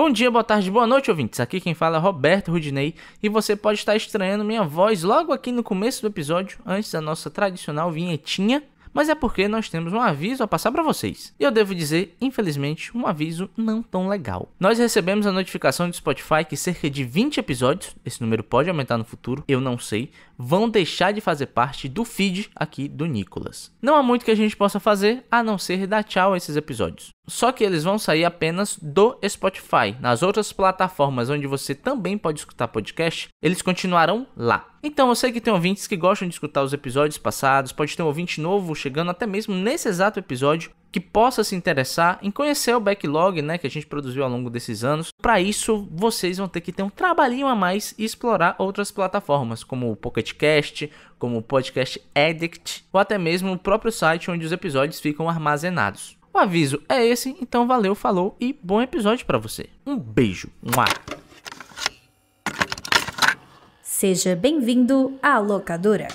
Bom dia, boa tarde, boa noite, ouvintes. Aqui quem fala é Roberto Rudinei e você pode estar estranhando minha voz logo aqui no começo do episódio, antes da nossa tradicional vinhetinha, mas é porque nós temos um aviso a passar para vocês. E eu devo dizer, infelizmente, um aviso não tão legal. Nós recebemos a notificação do Spotify que cerca de 20 episódios, esse número pode aumentar no futuro, eu não sei, vão deixar de fazer parte do feed aqui do Nicolas. Não há muito que a gente possa fazer, a não ser dar tchau a esses episódios. Só que eles vão sair apenas do Spotify. Nas outras plataformas onde você também pode escutar podcast, eles continuarão lá. Então eu sei que tem ouvintes que gostam de escutar os episódios passados, pode ter um ouvinte novo chegando até mesmo nesse exato episódio, que possa se interessar em conhecer o backlog, né, que a gente produziu ao longo desses anos. Para isso, vocês vão ter que ter um trabalhinho a mais e explorar outras plataformas, como o Pocket Cast, como o Podcast Addict, ou até mesmo o próprio site onde os episódios ficam armazenados. O aviso é esse, então valeu, falou e bom episódio para você. Um beijo. Mua. Seja bem-vindo à locadora.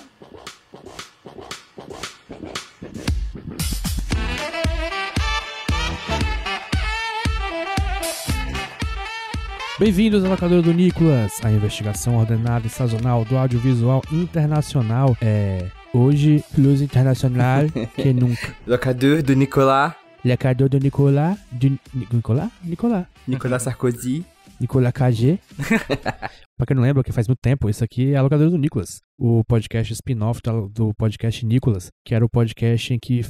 Bem-vindos à locadora do Nicolas, a investigação ordenada e sazonal do audiovisual internacional. Hoje, plus internacional que nunca. Locador do Nicolas. Locador do Nicolas. Nicolas Sarkozy. Nicolas KG. Pra quem não lembra, que faz muito tempo, esse aqui é a locadora do Nicolas. O podcast spin-off do podcast Nicolas, que era o podcast em que...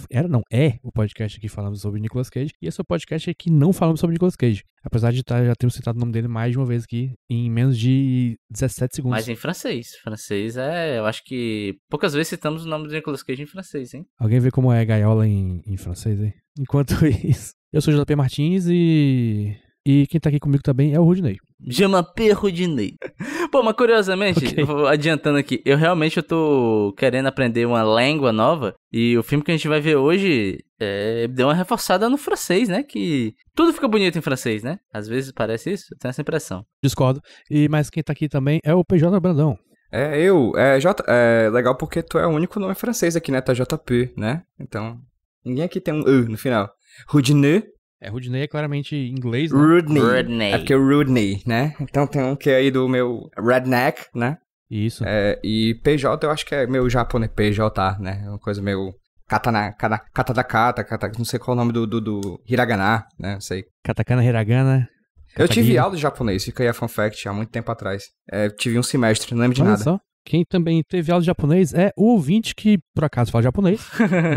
É o podcast em que falamos sobre Nicolas Cage. E esse é o podcast em que não falamos sobre Nicolas Cage. Apesar de já termos citado o nome dele mais de uma vez aqui, em menos de 17 segundos. Mas em francês. Francês eu acho que poucas vezes citamos o nome do Nicolas Cage em francês, hein? Alguém vê como é gaiola em francês, hein? Enquanto isso, eu sou o JP Martins e quem tá aqui comigo também é o Rudinei. Je m'appelle Rudinei. Pô, mas curiosamente, Okay. vou adiantando aqui, eu tô querendo aprender uma língua nova e o filme que a gente vai ver hoje deu uma reforçada no francês, né? Que tudo fica bonito em francês, né? Às vezes parece isso, eu tenho essa impressão. Discordo. Mas quem tá aqui também é o PJ Brandão. É legal porque tu é o único nome francês aqui, né? Tu é JP, né? Então, ninguém aqui tem um E no final. Rudinei. Rudinei é claramente inglês, né? Rudney. É porque é Rudney, né? Então tem um que é aí do meu redneck, né? Isso. E PJ eu acho que é meu japonês, PJ, né? É uma coisa meio kata, não sei qual é o nome do hiragana, né? Não sei. Katakana, hiragana. Eu tive aula de japonês, fica aí a fun fact, há muito tempo atrás. Tive um semestre, não lembro de Olha nada. só. Quem também teve aula de japonês é o ouvinte que, por acaso, fala japonês.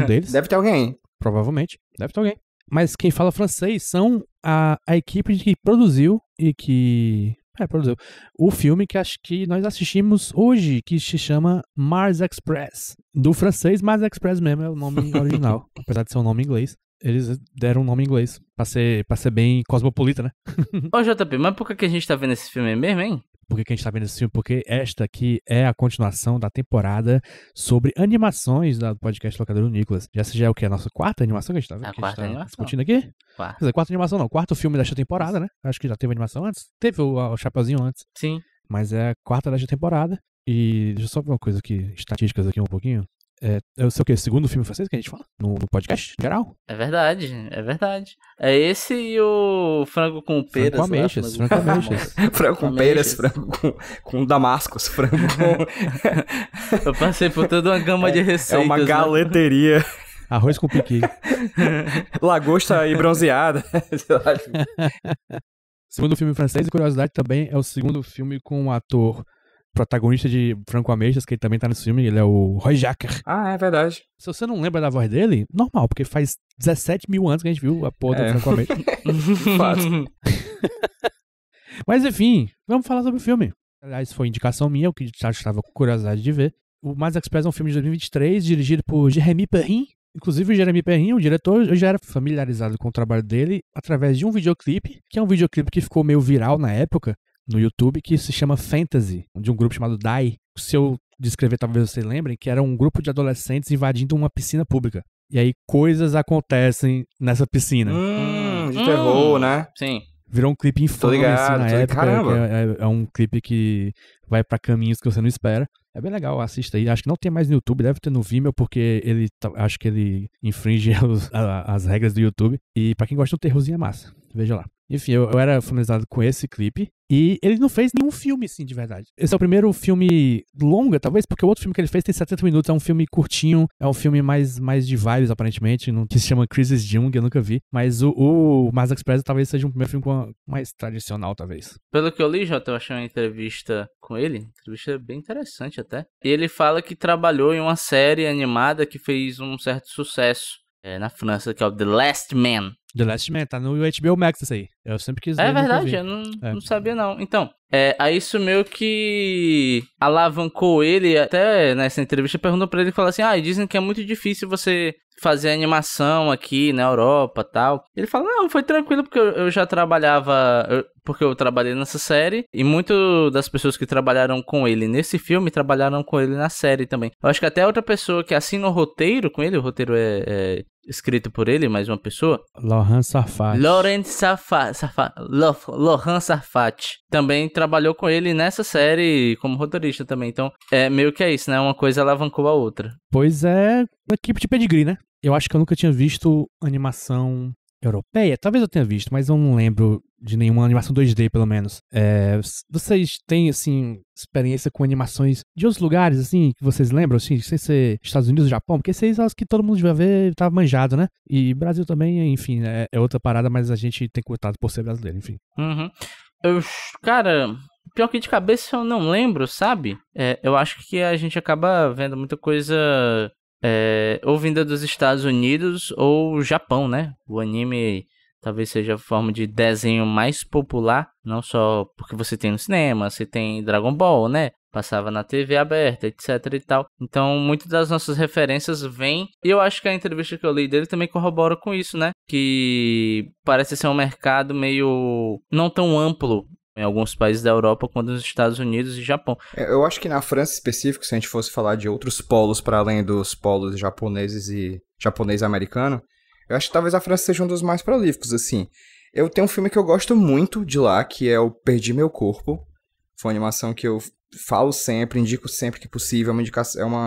Um deles. Deve ter alguém. Provavelmente. Deve ter alguém. Mas quem fala francês são a equipe que produziu e que... produziu o filme que acho que nós assistimos hoje, que se chama Mars Express. Do francês, Mars Express mesmo é o nome original. Apesar de ser um nome em inglês. Eles deram um nome em inglês. Pra ser bem cosmopolita, né? Ô JP, mas por que a gente tá vendo esse filme mesmo, hein? Por que a gente tá vendo esse filme? Porque esta aqui é a continuação da temporada sobre animações do podcast Locadora do Nicolas. Essa já é o quê? A nossa quarta animação que a gente tá vendo? A quarta animação. Discutindo aqui? Quarta. Quer dizer, quarta animação não. Quarto filme desta temporada, né? Acho que já teve animação antes. Teve o Chapeuzinho antes. Sim. Mas é a quarta desta temporada. E deixa eu só ver uma coisa aqui, estatísticas aqui um pouquinho. Eu sei o quê? Segundo filme francês que a gente fala? No podcast geral? É verdade. É esse e o frango com peras. Frango ameixas. Frango com peras, frango com damascos, frango com... Eu passei por toda uma gama de receitas. É uma né? galeteria. Arroz com piqui. Lagosta e bronzeada. Segundo filme francês, e curiosidade também, é o segundo filme com o ator protagonista de Franco Ameixas, que ele também tá nesse filme, ele é o Roy Jacker. Ah, é verdade. Se você não lembra da voz dele, normal, porque faz 17 mil anos que a gente viu a porra do Franco Ameixas. Fato. Mas enfim, vamos falar sobre o filme. Aliás, foi indicação minha, o que já estava com curiosidade de ver. O Mars Express é um filme de 2023, dirigido por Jérémy Perrin. Inclusive, o Jérémy Perrin, o diretor, eu já era familiarizado com o trabalho dele através de um videoclipe, que é um videoclipe que ficou meio viral na época, no YouTube, que se chama Fantasy, de um grupo chamado DAI. Se eu descrever, talvez vocês lembrem, que era um grupo de adolescentes invadindo uma piscina pública. E aí coisas acontecem nessa piscina. De terror, né? Sim. Virou um clipe infame assim, na época. Caramba. É um clipe que vai pra caminhos que você não espera. É bem legal, assista aí. Acho que não tem mais no YouTube, deve ter no Vimeo, porque acho que ele infringe as regras do YouTube. E pra quem gosta de um terrorzinho é massa. Veja lá. Enfim, eu era familiarizado com esse clipe. E ele não fez nenhum filme, assim, de verdade. Esse é o primeiro filme longa, talvez, porque o outro filme que ele fez tem 70 minutos. É um filme curtinho, é um filme mais de vibes, aparentemente, que se chama Crisis Jung, eu nunca vi. Mas o Mars Express talvez seja um primeiro filme mais tradicional, talvez. Pelo que eu li, Jota, eu achei uma entrevista com ele, entrevista bem interessante até. E ele fala que trabalhou em uma série animada que fez um certo sucesso na França, que é o The Last Man. The Last Man, tá no HBO Max isso aí. Eu sempre quis ver. É verdade, eu não sabia não. Então, aí isso meio que alavancou ele, até nessa entrevista perguntou pra ele, falou assim, dizem que é muito difícil você fazer animação aqui na Europa e tal. Ele fala, não, foi tranquilo, porque eu já trabalhava, porque eu trabalhei nessa série, e muitas das pessoas que trabalharam com ele nesse filme, trabalharam com ele na série também. Eu acho que até outra pessoa que assina o roteiro com ele, o roteiro é escrito por ele, mais uma pessoa. Laurent Sarfati. Laurent Sarfati. Também trabalhou com ele nessa série como roteirista também. Então, meio que é isso, né? Uma coisa alavancou a outra. Pois é, uma equipe de pedigree, né? Eu acho que eu nunca tinha visto animação europeia. Talvez eu tenha visto, mas eu não lembro de nenhuma animação 2D, pelo menos. Vocês têm, assim, experiência com animações de outros lugares, assim, que vocês lembram, assim, sem ser Estados Unidos e Japão? Porque esses são os que todo mundo devia ver, tava manjado, né? E Brasil também, enfim, é outra parada, mas a gente tem contato por ser brasileiro, enfim. Uhum. Cara, pior que de cabeça eu não lembro, sabe? Eu acho que a gente acaba vendo muita coisa ou vinda dos Estados Unidos ou Japão, né? O anime talvez seja a forma de desenho mais popular, não só porque você tem no cinema, você tem Dragon Ball, né? Passava na TV aberta, etc e tal. Então, muitas das nossas referências vêm. E eu acho que a entrevista que eu li dele também corrobora com isso, né? Que parece ser um mercado meio não tão amplo em alguns países da Europa quanto nos Estados Unidos e Japão. Eu acho que na França específico, se a gente fosse falar de outros polos para além dos polos japoneses e japonês-americano, eu acho que talvez a França seja um dos mais prolíficos, assim. Eu tenho um filme que eu gosto muito de lá, que é o Perdi Meu Corpo. Foi uma animação que eu falo sempre, indico sempre que possível.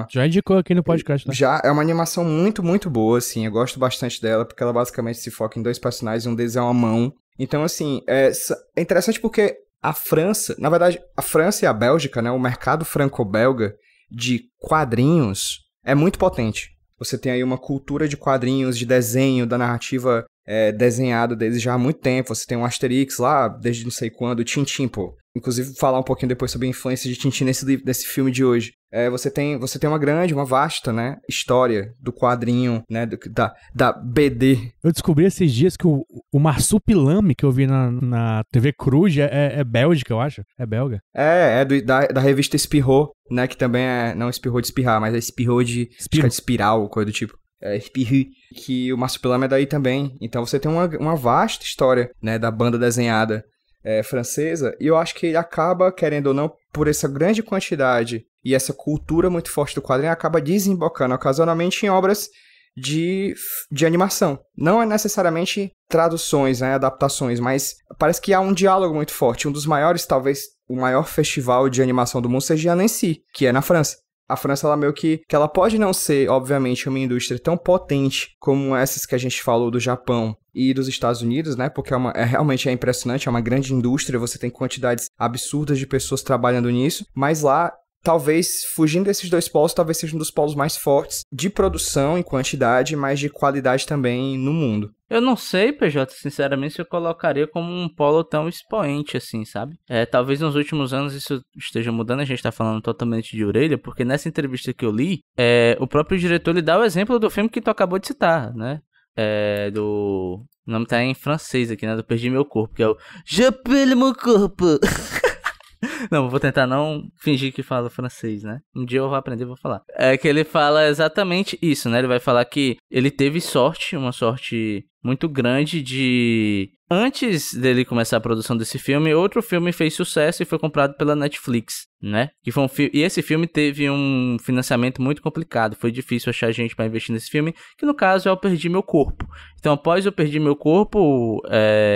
Já indicou aqui no podcast, né? Já é uma animação muito, muito boa, assim. Eu gosto bastante dela, porque ela basicamente se foca em 2 personagens, um deles é uma mão. Então, assim, é interessante porque a França, na verdade, a França e a Bélgica, né, o mercado franco-belga de quadrinhos é muito potente. Você tem aí uma cultura de quadrinhos, de desenho, da narrativa desenhada deles já há muito tempo. Você tem um Asterix lá, desde não sei quando, Tintin, pô. Inclusive, falar um pouquinho depois sobre a influência de Tintin nesse filme de hoje. Você tem uma vasta, né, história do quadrinho, né, da BD. Eu descobri esses dias que o Marsupilame que eu vi na TV Cruz é Bélgica, eu acho. É belga. Da revista Espirro, né, que também não Espirro de espirrar, mas é Espirro de espiral, coisa do tipo. Espirro, que o Marsupilame é daí também. Então você tem uma vasta história, né, da banda desenhada francesa, e eu acho que ele acaba, querendo ou não, por essa grande quantidade e essa cultura muito forte do quadrinho, acaba desembocando ocasionalmente em obras de animação. Não é necessariamente traduções, né, adaptações, mas parece que há um diálogo muito forte. Um dos maiores, talvez o maior festival de animação do mundo seja a Annecy, que é na França. A França, ela meio que ela pode não ser, obviamente, uma indústria tão potente como essas que a gente falou do Japão e dos Estados Unidos, né? Porque realmente é impressionante, é uma grande indústria, você tem quantidades absurdas de pessoas trabalhando nisso, mas lá, talvez, fugindo desses 2 polos, talvez seja um dos polos mais fortes de produção em quantidade, mas de qualidade também no mundo. Eu não sei, PJ, sinceramente, se eu colocaria como um polo tão expoente assim, sabe? Talvez nos últimos anos isso esteja mudando, a gente tá falando totalmente de orelha, porque nessa entrevista que eu li, o próprio diretor ele dá o exemplo do filme que tu acabou de citar, né? O nome tá em francês aqui, né? Do Perdi Meu Corpo, que é o Je perds mon corpo. Não, vou tentar não fingir que falo francês, né? Um dia eu vou aprender e vou falar. É que ele fala exatamente isso, né? Ele vai falar que ele teve sorte, uma sorte muito grande de... Antes dele começar a produção desse filme, outro filme fez sucesso e foi comprado pela Netflix, né? Que foi e esse filme teve um financiamento muito complicado. Foi difícil achar gente para investir nesse filme, que no caso é o Perdi Meu Corpo. Então, após eu Perdi Meu Corpo,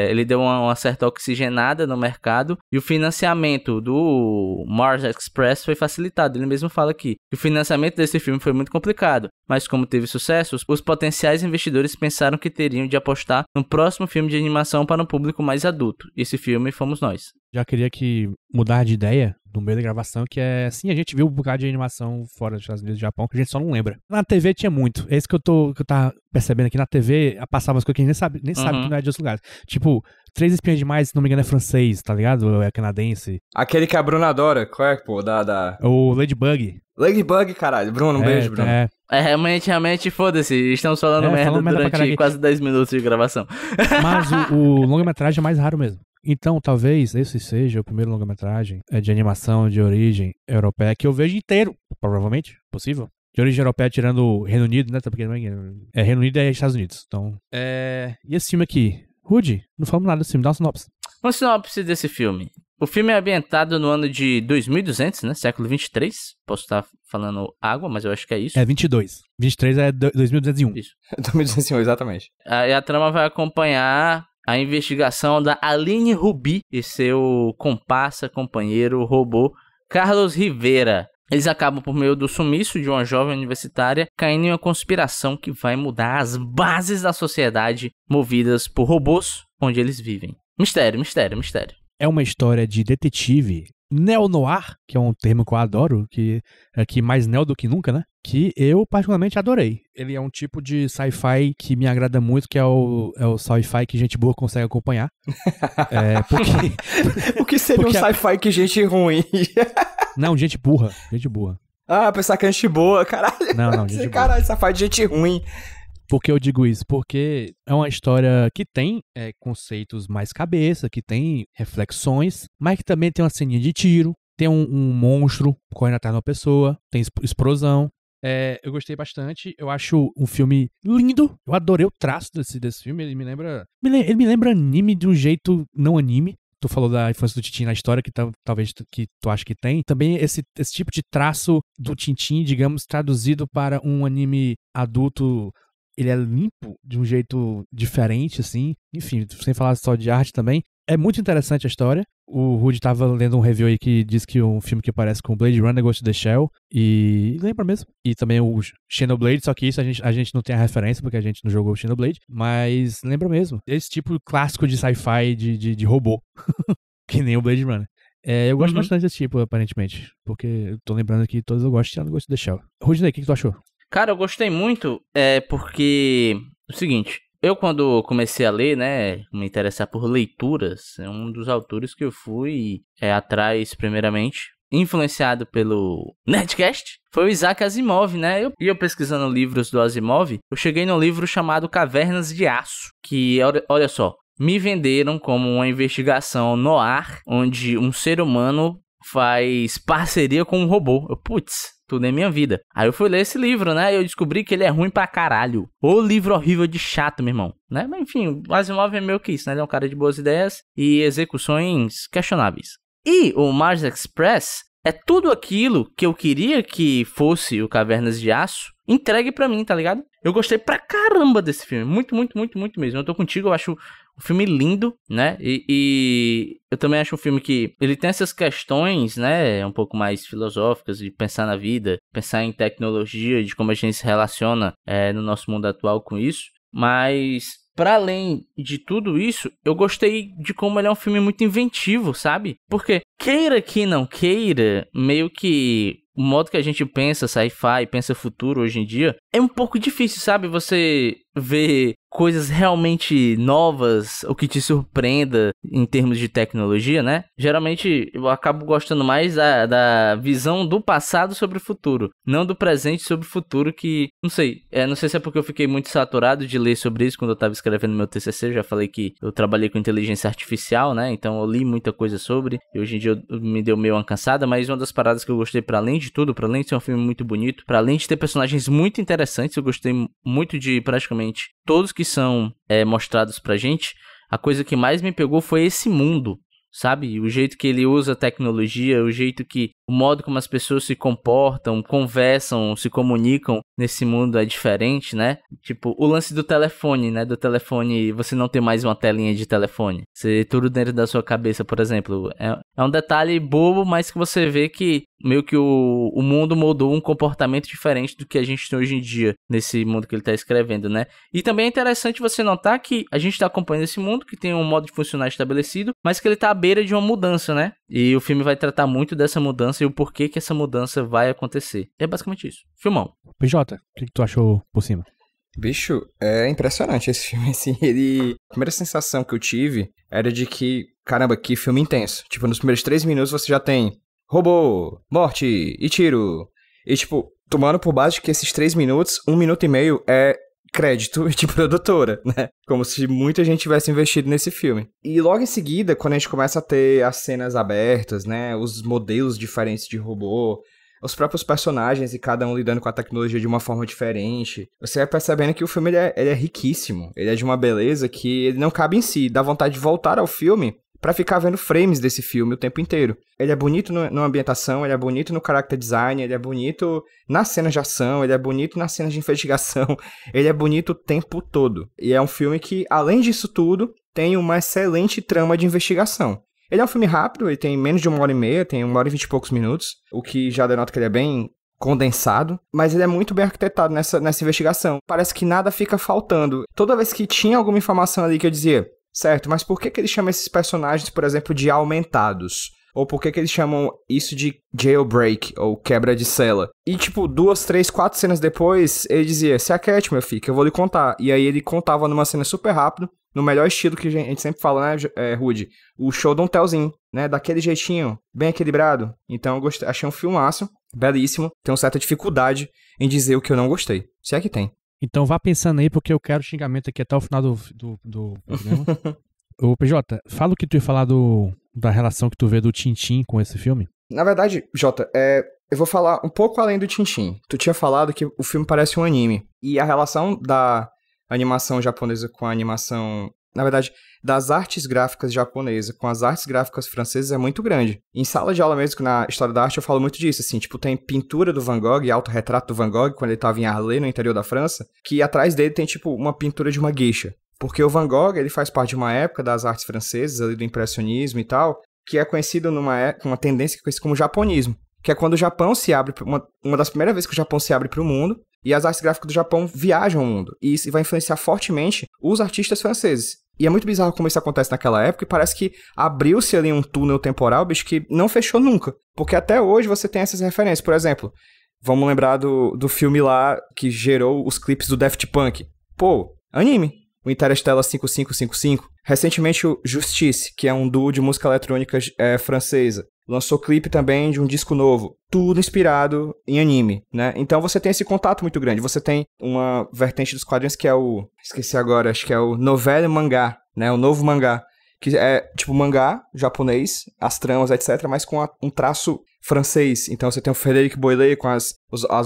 ele deu uma certa oxigenada no mercado e o financiamento do Mars Express foi facilitado. Ele mesmo fala aqui que o financiamento desse filme foi muito complicado, mas como teve sucesso, os potenciais investidores pensaram que teriam de apostar no próximo filme de animação para um público mais adulto. Esse filme fomos nós. Já queria que mudar de ideia no meio da gravação, que é assim, a gente viu um bocado de animação fora dos Estados Unidos e Japão, que a gente só não lembra. Na TV tinha muito. É isso que eu tava percebendo aqui. Na TV passava as coisas que a gente nem sabe que não é de outros lugares. Tipo, Três Espiãs Demais, se não me engano, é francês, tá ligado? Ou é canadense. Aquele que a Bruna adora, qual é, pô? O Ladybug. Ladybug, caralho. Bruno, um beijo, Bruno. Realmente, foda-se. Estamos falando merda durante quase 10 minutos de gravação. Mas o longa-metragem é mais raro mesmo. Então, talvez esse seja o primeiro longa-metragem de animação de origem europeia que eu vejo inteiro. Provavelmente, possível. De origem europeia, tirando o Reino Unido, né? Porque Reino Unido e Estados Unidos. Então, E esse filme aqui? Rudy, não falamos nada desse filme, dá uma sinopse. Uma sinopse desse filme. O filme é ambientado no ano de 2200, né? Século 23. Posso estar falando água, mas eu acho que é isso. É 22. 23 é 2201. Isso. 2201, exatamente. Aí a trama vai acompanhar a investigação da Aline Ruby e seu comparsa, companheiro, robô, Carlos Rivera. Eles acabam, por meio do sumiço de uma jovem universitária, caindo em uma conspiração que vai mudar as bases da sociedade movidas por robôs onde eles vivem. Mistério, mistério, mistério. É uma história de detetive neo-noir, que é um termo que eu adoro, que é aqui mais neo do que nunca, né? Que eu particularmente adorei. Ele é um tipo de sci-fi que me agrada muito, que é o sci-fi que gente boa consegue acompanhar. O que seria um sci-fi que gente ruim? Não, gente burra. Gente burra. Ah, pensar que é gente boa, caralho. Não, gente boa. Caralho, sci-fi de gente ruim. Por que eu digo isso? Porque é uma história que tem conceitos mais cabeça, que tem reflexões, mas que também tem uma ceninha de tiro, tem um monstro correndo atrás de uma pessoa, tem explosão. Eu gostei bastante, eu acho um filme lindo, eu adorei o traço desse filme, ele me lembra anime de um jeito não anime. Tu falou da infância do Tintin na história, que talvez que tu acha que tem. Também esse tipo de traço do Tintin, digamos, traduzido para um anime adulto. Ele é limpo de um jeito diferente, assim. Enfim, sem falar só de arte também. É muito interessante a história. O Rudy tava lendo um review aí que diz que um filme que parece com Blade Runner, Ghost in the Shell. E lembra mesmo. E também o Xenoblade, só que isso a gente não tem a referência, porque a gente não jogou o Xenoblade. Mas lembra mesmo. Esse tipo clássico de sci-fi de robô. Que nem o Blade Runner. Eu gosto bastante desse tipo, aparentemente. Porque eu tô lembrando que todos eu gosto, tirando Ghost in the Shell. Rudy, o que tu achou? Cara, eu gostei muito, porque o seguinte, eu quando comecei a ler, né, me interessar por leituras, um dos autores que eu fui atrás primeiramente, influenciado pelo Nerdcast, foi o Isaac Asimov, né, eu pesquisando livros do Asimov, eu cheguei num livro chamado Cavernas de Aço, que, olha só, me venderam como uma investigação noir, onde um ser humano faz parceria com um robô. Putz, tudo é minha vida. Aí eu fui ler esse livro, né? E eu descobri que ele é ruim pra caralho. Ô livro horrível de chato, meu irmão. Né? Mas enfim, o Asimov é meio que isso, né? Ele é um cara de boas ideias e execuções questionáveis. E o Mars Express é tudo aquilo que eu queria que fosse o Cavernas de Aço entregue pra mim, tá ligado? Eu gostei pra caramba desse filme. Muito, muito, muito, muito mesmo. Eu tô contigo, eu acho um filme lindo, né? E eu também acho um filme que ele tem essas questões, né? Um pouco mais filosóficas, de pensar na vida, pensar em tecnologia, de como a gente se relaciona no nosso mundo atual com isso. Mas, para além de tudo isso, eu gostei de como ele é um filme muito inventivo, sabe? Porque, queira que não queira, meio que o modo que a gente pensa sci-fi, pensa futuro hoje em dia, é um pouco difícil, sabe? Você ver coisas realmente novas, ou que te surpreenda em termos de tecnologia, né? Geralmente eu acabo gostando mais da visão do passado sobre o futuro, não do presente sobre o futuro, que, não sei se é porque eu fiquei muito saturado de ler sobre isso quando eu tava escrevendo meu TCC, eu já falei que eu trabalhei com inteligência artificial, né? Então eu li muita coisa sobre, e hoje em dia me deu meio uma cansada, mas uma das paradas que eu gostei, para além de tudo, para além de ser um filme muito bonito, para além de ter personagens muito interessantes, eu gostei muito de praticamente todos que são mostrados pra gente. A coisa que mais me pegou foi esse mundo, sabe? O jeito que ele usa a tecnologia, o jeito que o modo como as pessoas se comportam, conversam, se comunicam nesse mundo é diferente, né? Tipo, o lance do telefone, né? Do telefone, você não ter mais uma telinha de telefone. Você tudo dentro da sua cabeça, por exemplo. É um detalhe bobo, mas que você vê que meio que o mundo moldou um comportamento diferente do que a gente tem hoje em dia, nesse mundo que ele tá escrevendo, né? E também é interessante você notar que a gente tá acompanhando esse mundo, que tem um modo de funcionar estabelecido, mas que ele tá à beira de uma mudança, né? E o filme vai tratar muito dessa mudança e o porquê que essa mudança vai acontecer. É basicamente isso. Filmão. PJ, o que tu achou por cima? Bicho, é impressionante esse filme, assim, a primeira sensação que eu tive era de que, caramba, que filme intenso. Tipo, nos primeiros 3 minutos você já tem robô, morte e tiro. E, tipo, tomando por base que esses 3 minutos, 1 minuto e meio é crédito de produtora, né? Como se muita gente tivesse investido nesse filme. E logo em seguida, quando a gente começa a ter as cenas abertas, né? Os modelos diferentes de robô, os próprios personagens e cada um lidando com a tecnologia de uma forma diferente, você vai percebendo que o filme ele é riquíssimo. Ele é de uma beleza que ele não cabe em si. Dá vontade de voltar ao filme pra ficar vendo frames desse filme o tempo inteiro. Ele é bonito na ambientação, ele é bonito no character design, ele é bonito nas cenas de ação, ele é bonito nas cenas de investigação, ele é bonito o tempo todo. E é um filme que, além disso tudo, tem uma excelente trama de investigação. Ele é um filme rápido, ele tem menos de 1h30, tem 1h20 e poucos minutos, o que já denota que ele é bem condensado, mas ele é muito bem arquitetado nessa investigação. Parece que nada fica faltando. Toda vez que tinha alguma informação ali que eu dizia, certo, mas por que ele chama esses personagens, por exemplo, de aumentados? Ou por que eles chamam isso de jailbreak, ou quebra de cela? E, tipo, 2, 3, 4 cenas depois, ele dizia, se aquete, meu filho, que eu vou lhe contar. E aí ele contava numa cena super rápido, no melhor estilo que a gente sempre fala, né, Rudy? O show don't tellzinho, né? Daquele jeitinho, bem equilibrado. Então eu achei um filmaço, belíssimo. Tenho certa dificuldade em dizer o que eu não gostei. Se é que tem. Então vá pensando aí, porque eu quero xingamento aqui até o final do programa. Ô, PJ, fala o que tu ia falar da relação que tu vê do Tintin com esse filme. Na verdade, Jota, eu vou falar um pouco além do Tintin. Tu tinha falado que o filme parece um anime. E a relação da animação japonesa com a animação... Na verdade, das artes gráficas japonesas com as artes gráficas francesas é muito grande. Em sala de aula mesmo, na História da Arte, eu falo muito disso, assim, tipo, tem pintura do Van Gogh, autorretrato do Van Gogh, quando ele tava em Arles, no interior da França, que atrás dele tem, tipo, uma pintura de uma geisha. Porque o Van Gogh, ele faz parte de uma época das artes francesas, ali do impressionismo e tal, que é conhecido com uma tendência que é conhecida como japonismo, que é quando o Japão se abre, uma das primeiras vezes que o Japão se abre para o mundo, e as artes gráficas do Japão viajam o mundo. E isso vai influenciar fortemente os artistas franceses. E é muito bizarro como isso acontece naquela época, e parece que abriu-se ali um túnel temporal, bicho, que não fechou nunca. Porque até hoje você tem essas referências. Por exemplo, vamos lembrar do filme lá que gerou os clipes do Daft Punk. Pô, anime. O Interstellar 5555. Recentemente o Justice, que é um duo de música eletrônica francesa. Lançou clipe também de um disco novo. Tudo inspirado em anime, né? Então você tem esse contato muito grande. Você tem uma vertente dos quadrinhos que é esqueci agora, acho que é o novelle mangá, né? O novo mangá. Que é tipo mangá japonês, as tramas, etc., mas com um traço francês. Então você tem o Frederic Boilet com as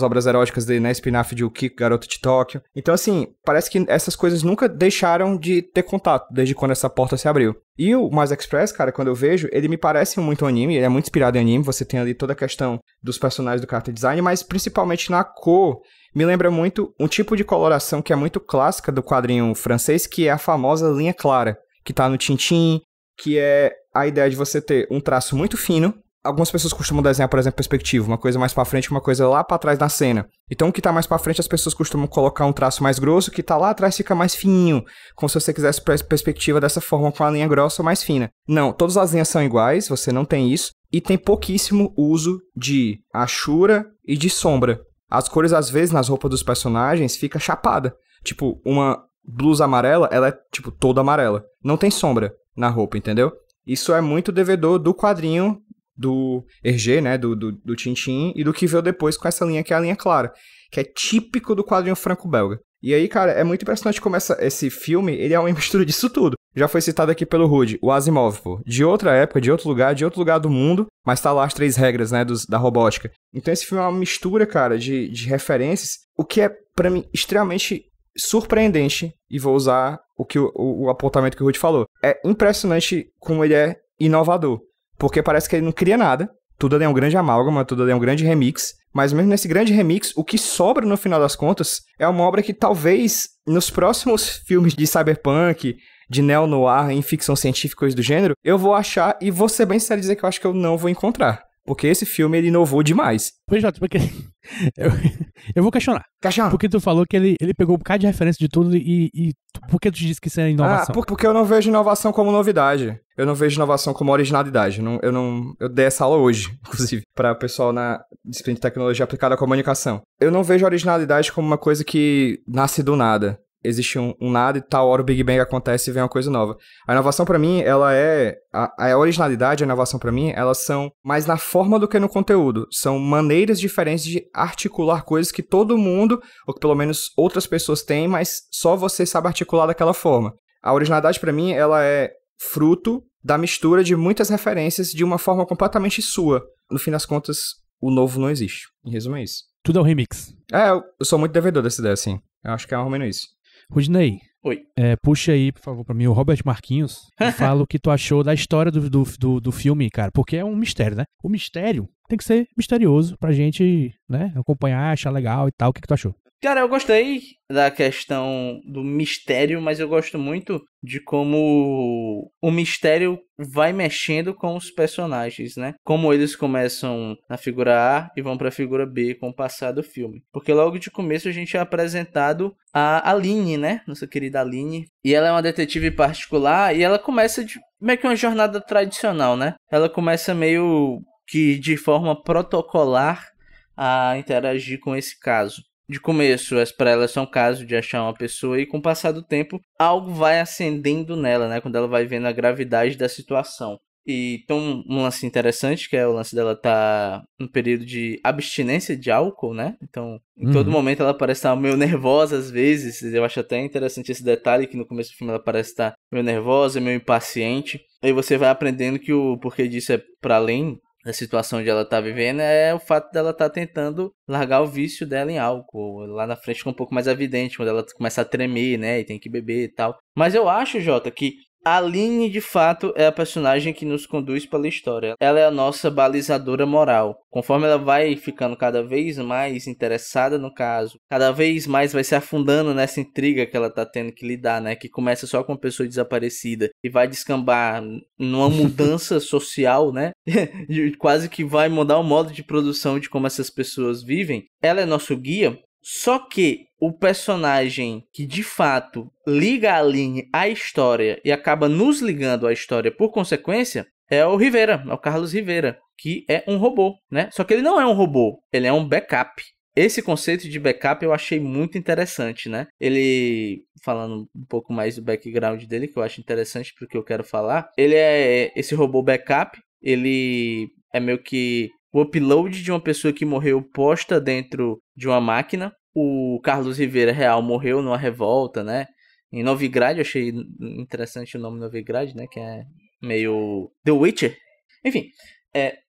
obras eróticas dele, né? Spin-off de O Kiko, Garoto de Tóquio. Então, assim, parece que essas coisas nunca deixaram de ter contato, desde quando essa porta se abriu. E o Mars Express, cara, quando eu vejo, ele me parece muito anime, ele é muito inspirado em anime, você tem ali toda a questão dos personagens do character design, mas principalmente na cor, me lembra muito um tipo de coloração que é muito clássica do quadrinho francês, que é a famosa linha clara, que tá no Tintin, que é a ideia de você ter um traço muito fino. Algumas pessoas costumam desenhar, por exemplo, perspectiva, uma coisa mais pra frente, uma coisa lá pra trás na cena. Então, o que tá mais pra frente, as pessoas costumam colocar um traço mais grosso, o que tá lá atrás fica mais fininho, como se você quisesse perspectiva dessa forma, com a linha grossa ou mais fina. Não, todas as linhas são iguais, você não tem isso, e tem pouquíssimo uso de achura e de sombra. As cores, às vezes, nas roupas dos personagens, fica chapada. Tipo, uma blusa amarela, ela é, tipo, toda amarela. Não tem sombra na roupa, entendeu? Isso é muito devedor do quadrinho do Hergé, né, do Tintin, e do que veio depois com essa linha que é a linha clara, que é típico do quadrinho franco-belga. E aí, cara, é muito impressionante como esse filme, ele é uma mistura disso tudo. Já foi citado aqui pelo Rudy, o Asimov, pô. De outra época, de outro lugar do mundo, mas tá lá as 3 regras, né, da robótica. Então esse filme é uma mistura, cara, de referências, o que é, pra mim, extremamente surpreendente, e vou usar o apontamento que o Rudy falou. É impressionante como ele é inovador. Porque parece que ele não cria nada, tudo ali é um grande amálgama, tudo ali é um grande remix. Mas mesmo nesse grande remix, o que sobra no final das contas é uma obra que talvez nos próximos filmes de cyberpunk, de neo-noir, em ficção científica, coisas do gênero, eu vou achar e vou ser bem sério dizer que eu acho que eu não vou encontrar. Porque esse filme, ele inovou demais. Pois, Jota, porque eu vou questionar. Questiona. Porque tu falou que ele pegou um bocado de referência de tudo e por que tu disse que isso é inovação? Porque eu não vejo inovação como novidade. Eu não vejo inovação como originalidade. Eu dei essa aula hoje, inclusive, para o pessoal na disciplina de tecnologia aplicada à comunicação. Eu não vejo originalidade como uma coisa que nasce do nada. Existe um nada e tal hora o Big Bang acontece e vem uma coisa nova. A inovação pra mim, ela é... A originalidade e a inovação pra mim, elas são mais na forma do que no conteúdo. São maneiras diferentes de articular coisas que todo mundo, ou que pelo menos outras pessoas têm, mas só você sabe articular daquela forma. A originalidade pra mim, ela é fruto da mistura de muitas referências de uma forma completamente sua. No fim das contas, o novo não existe. Em resumo, é isso. Tudo é um remix. Eu sou muito devedor dessa ideia, assim. Eu acho que é mais ou menos isso. Rudinei. Oi. Puxa aí, por favor, pra mim, o Robert Marquinhos e fala o que tu achou da história do filme, cara. Porque é um mistério, né? O mistério tem que ser misterioso pra gente, né, acompanhar, achar legal e tal. O que tu achou? Cara, eu gostei da questão do mistério, mas eu gosto muito de como o mistério vai mexendo com os personagens, né? Como eles começam na figura A e vão pra figura B com o passar do filme. Porque logo de começo a gente é apresentado a Aline, né? Nossa querida Aline. E ela é uma detetive particular e ela começa meio que uma jornada tradicional, né? Ela começa meio que de forma protocolar a interagir com esse caso. De começo, para ela é só um caso de achar uma pessoa e com o passar do tempo, algo vai acendendo nela, né? Quando ela vai vendo a gravidade da situação. E tem um lance interessante, que é o lance dela tá no período de abstinência de álcool, né? Então, em todo momento ela parece estar meio nervosa às vezes. Eu acho até interessante esse detalhe, que no começo do filme ela parece estar meio nervosa, meio impaciente. Aí você vai aprendendo que o porquê disso é para além da situação onde ela tá vivendo, é o fato dela tá tentando largar o vício dela em álcool. Lá na frente fica um pouco mais evidente, quando ela começa a tremer, né, e tem que beber e tal. Mas eu acho, Jota, que a Aline, de fato, é a personagem que nos conduz pela história. Ela é a nossa balizadora moral. Conforme ela vai ficando cada vez mais interessada no caso, cada vez mais vai se afundando nessa intriga que ela tá tendo que lidar, né? Que começa só com uma pessoa desaparecida e vai descambar numa mudança social, né? Quase que vai mudar o modo de produção de como essas pessoas vivem. Ela é nosso guia. Só que o personagem que de fato liga a Aline à história e acaba nos ligando à história por consequência é o Rivera, é o Carlos Rivera, que é um robô, né? Só que ele não é um robô, ele é um backup. Esse conceito de backup eu achei muito interessante, né? Ele, falando um pouco mais do background dele, que eu acho interessante porque eu quero falar, ele é esse robô backup, ele é meio que o upload de uma pessoa que morreu posta dentro de uma máquina. O Carlos Rivera real morreu numa revolta, né? Em Novigrad, eu achei interessante o nome Novigrad, né? Que é meio The Witcher. Enfim,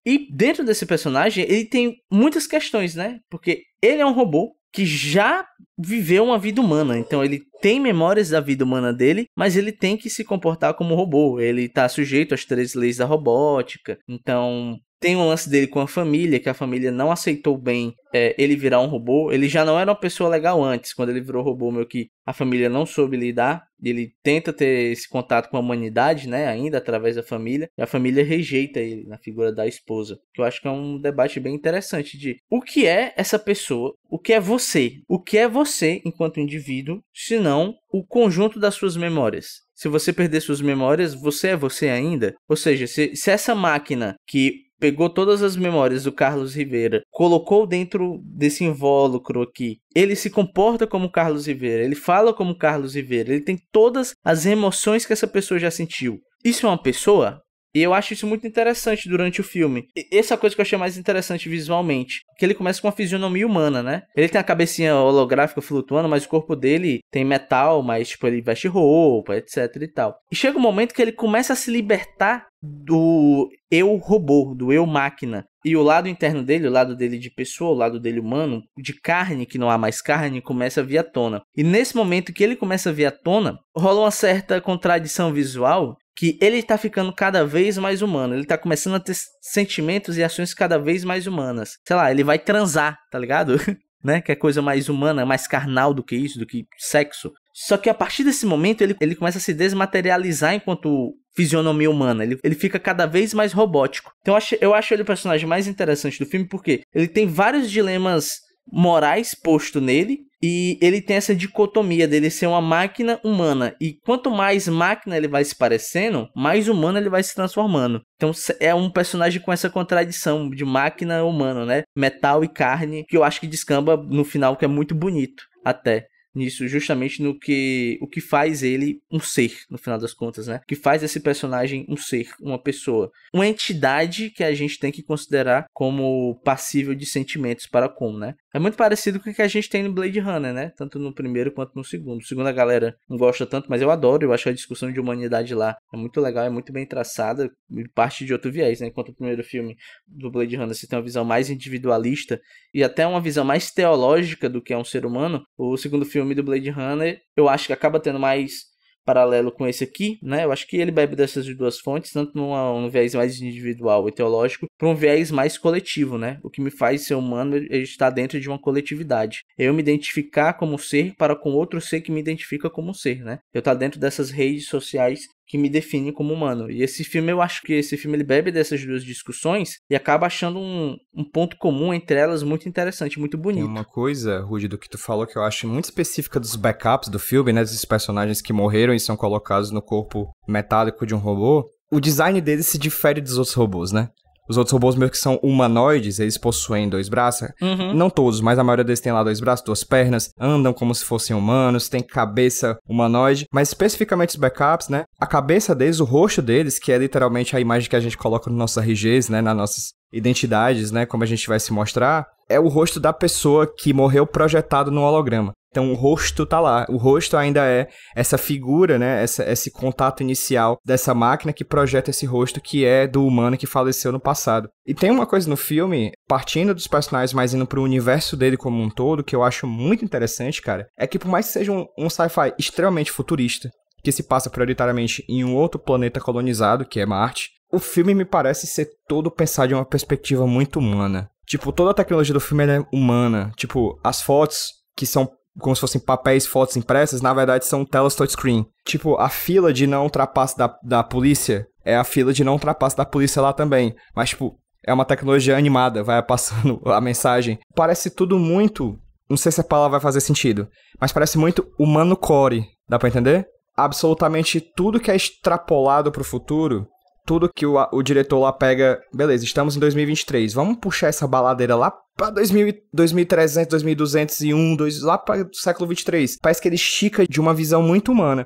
e dentro desse personagem, ele tem muitas questões, né? Porque ele é um robô que já viveu uma vida humana. Então ele tem memórias da vida humana dele, mas ele tem que se comportar como robô. Ele tá sujeito às 3 leis da robótica. Então tem um lance dele com a família, que a família não aceitou bem ele virar um robô. Ele já não era uma pessoa legal antes. Quando ele virou robô, meio que a família não soube lidar. Ele tenta ter esse contato com a humanidade, né, ainda através da família. E a família rejeita ele na figura da esposa. Que eu acho que é um debate bem interessante de o que é essa pessoa, o que é você? O que é você enquanto indivíduo, se não o conjunto das suas memórias? Se você perder suas memórias, você é você ainda? Ou seja, se essa máquina que pegou todas as memórias do Carlos Rivera, colocou dentro desse invólucro aqui, ele se comporta como Carlos Rivera, ele fala como Carlos Rivera, ele tem todas as emoções que essa pessoa já sentiu. Isso é uma pessoa? E eu acho isso muito interessante durante o filme. Essa coisa que eu achei mais interessante visualmente, que ele começa com uma fisionomia humana, né? Ele tem a cabecinha holográfica flutuando, mas o corpo dele tem metal, mas tipo, ele veste roupa, etc e tal. E chega um momento que ele começa a se libertar do eu robô, do eu máquina. E o lado interno dele, o lado dele de pessoa, o lado dele humano, de carne, que não há mais carne, começa a vir à tona. E nesse momento que ele começa a vir à tona, rola uma certa contradição visual que ele tá ficando cada vez mais humano. Ele tá começando a ter sentimentos e ações cada vez mais humanas. Sei lá, ele vai transar, tá ligado? Né? Que é coisa mais humana, mais carnal do que isso, do que sexo. Só que a partir desse momento ele começa a se desmaterializar enquanto fisionomia humana. Ele fica cada vez mais robótico. Então eu acho ele o personagem mais interessante do filme porque ele tem vários dilemas morais posto nele e ele tem essa dicotomia dele ser uma máquina humana. E quanto mais máquina ele vai se parecendo, mais humano ele vai se transformando. Então é um personagem com essa contradição de máquina humana, né? Metal e carne, que eu acho que descamba no final, que é muito bonito até. Nisso, justamente no que o que faz ele um ser, no final das contas, né? O que faz esse personagem um ser, uma pessoa. Uma entidade que a gente tem que considerar como passível de sentimentos para com, né? É muito parecido com o que a gente tem no Blade Runner, né? Tanto no primeiro quanto no segundo. O segundo a galera não gosta tanto, mas eu adoro. Eu acho que a discussão de humanidade lá é muito legal, é muito bem traçada. E parte de outro viés, né? Enquanto o primeiro filme do Blade Runner você tem uma visão mais individualista e até uma visão mais teológica do que é um ser humano. O segundo filme do Blade Runner, eu acho que acaba tendo mais paralelo com esse aqui, né? Eu acho que ele bebe dessas duas fontes, tanto num viés mais individual e teológico, para um viés mais coletivo, né? O que me faz ser humano é estar dentro de uma coletividade. Eu me identificar como ser para com outro ser que me identifica como ser, né? Eu estar dentro dessas redes sociais que me definem como humano. E esse filme, eu acho que esse filme ele bebe dessas duas discussões e acaba achando um ponto comum entre elas muito interessante, muito bonito. Tem uma coisa, Rudy, do que tu falou que eu acho muito específica dos backups do filme, né? Desses personagens que morreram e são colocados no corpo metálico de um robô. O design deles se difere dos outros robôs, né? Os outros robôs meio que são humanoides, eles possuem 2 braços. Não todos, mas a maioria deles tem lá 2 braços, 2 pernas, andam como se fossem humanos, tem cabeça humanoide. Mas especificamente os backups, né? A cabeça deles, o rosto deles, que é literalmente a imagem que a gente coloca nos nossos RGs, né? Nas nossas identidades, né? Como a gente vai se mostrar, é o rosto da pessoa que morreu projetado no holograma. Então o rosto tá lá, o rosto ainda é essa figura, né, esse contato inicial dessa máquina que projeta esse rosto que é do humano que faleceu no passado. E tem uma coisa no filme, partindo dos personagens, mas indo pro universo dele como um todo, que eu acho muito interessante, cara, é que por mais que seja um sci-fi extremamente futurista, que se passa prioritariamente em um outro planeta colonizado, que é Marte, o filme me parece ser todo pensado de uma perspectiva muito humana. Tipo, toda a tecnologia do filme é humana. Tipo, as fotos, que são como se fossem papéis, fotos impressas, na verdade são telas touchscreen. Tipo, a fila de não ultrapasse da polícia é a fila de não ultrapasse da polícia lá também. Mas, tipo, é uma tecnologia animada, vai passando a mensagem. Parece tudo muito... Não sei se a palavra vai fazer sentido, mas parece muito humano core. Dá pra entender? Absolutamente tudo que é extrapolado pro futuro... Tudo que o diretor lá pega... Beleza, estamos em 2023. Vamos puxar essa baladeira lá pra 2300, 2201, lá pra século 23. Parece que ele estica de uma visão muito humana.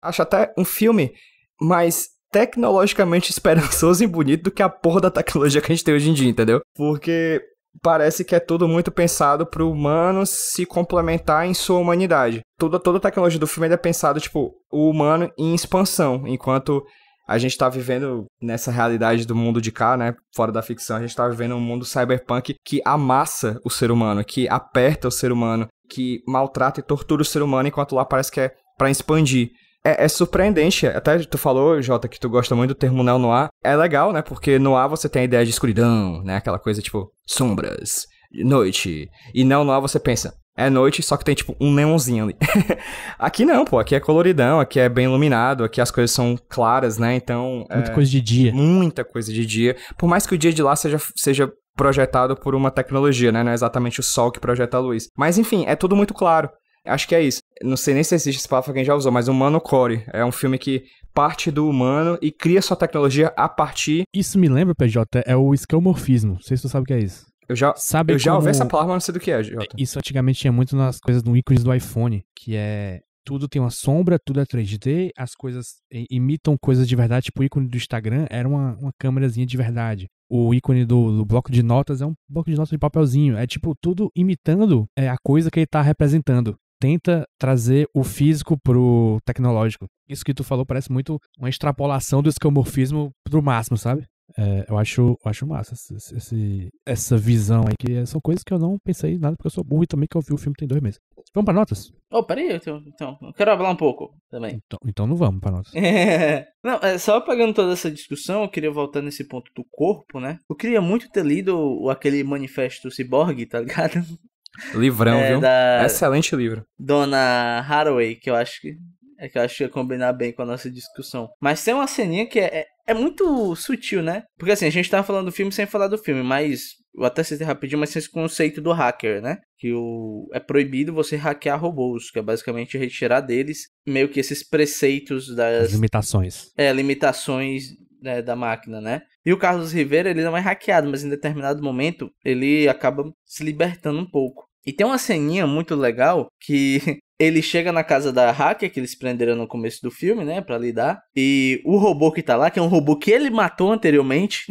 Acho até um filme mais tecnologicamente esperançoso e bonito do que a porra da tecnologia que a gente tem hoje em dia, entendeu? Porque parece que é tudo muito pensado pro humano se complementar em sua humanidade. Toda a tecnologia do filme é pensado, tipo, o humano em expansão, enquanto... A gente tá vivendo nessa realidade do mundo de cá, né? Fora da ficção, a gente tá vivendo um mundo cyberpunk que amassa o ser humano, que aperta o ser humano, que maltrata e tortura o ser humano, enquanto lá parece que é pra expandir. É surpreendente. Até tu falou, Jota, que tu gosta muito do termo neo-noir. É legal, né? Porque noir você tem a ideia de escuridão, né? Aquela coisa tipo sombras, noite. E neo-noir você pensa... É noite, só que tem, tipo, um neonzinho ali. Aqui não, pô. Aqui é coloridão, aqui é bem iluminado, aqui as coisas são claras, né? Então... Muita coisa de dia. Muita coisa de dia. Por mais que o dia de lá seja projetado por uma tecnologia, né? Não é exatamente o sol que projeta a luz. Mas, enfim, é tudo muito claro. Acho que é isso. Não sei nem se existe esse palavra que quem já usou, mas Humano Core é um filme que parte do humano e cria sua tecnologia a partir... Isso me lembra, PJ, é o esquemorfismo. Não sei se tu sabe o que é isso. Eu já ouvi essa palavra, mas não sei do que é, Jota. Isso antigamente tinha muito nas coisas no ícones do iPhone, que é... Tudo tem uma sombra, tudo é 3D, as coisas imitam coisas de verdade, tipo o ícone do Instagram era uma câmerazinha de verdade. O ícone do bloco de notas é um bloco de notas de papelzinho. É tipo tudo imitando a coisa que ele tá representando. Tenta trazer o físico pro tecnológico. Isso que tu falou parece muito uma extrapolação do esquemorfismo pro máximo, sabe? Eu acho massa essa visão aí, que são coisas que eu não pensei nada, porque eu sou burro e também que eu vi o filme tem 2 meses. Vamos pra notas? Oh, peraí, então, eu quero falar um pouco também. Então não vamos pra notas. Não, só pegando toda essa discussão, eu queria voltar nesse ponto do corpo, né? Eu queria muito ter lido aquele manifesto ciborgue, tá ligado? Livrão, viu? Da Excelente livro. Dona Haraway, que eu acho que ia combinar bem com a nossa discussão. Mas tem uma ceninha que é muito sutil, né? Porque assim, a gente tava falando do filme sem falar do filme, mas eu até citei rapidinho, mas tem esse conceito do hacker, né? Que é proibido você hackear robôs, que é basicamente retirar deles meio que esses preceitos das... As limitações. Limitações, né, da máquina, né? E o Carlos Rivera, ele não é hackeado, mas em determinado momento ele acaba se libertando um pouco. E tem uma ceninha muito legal que ele chega na casa da hacker, que eles prenderam no começo do filme, né, pra lidar. E o robô que tá lá, que é um robô que ele matou anteriormente,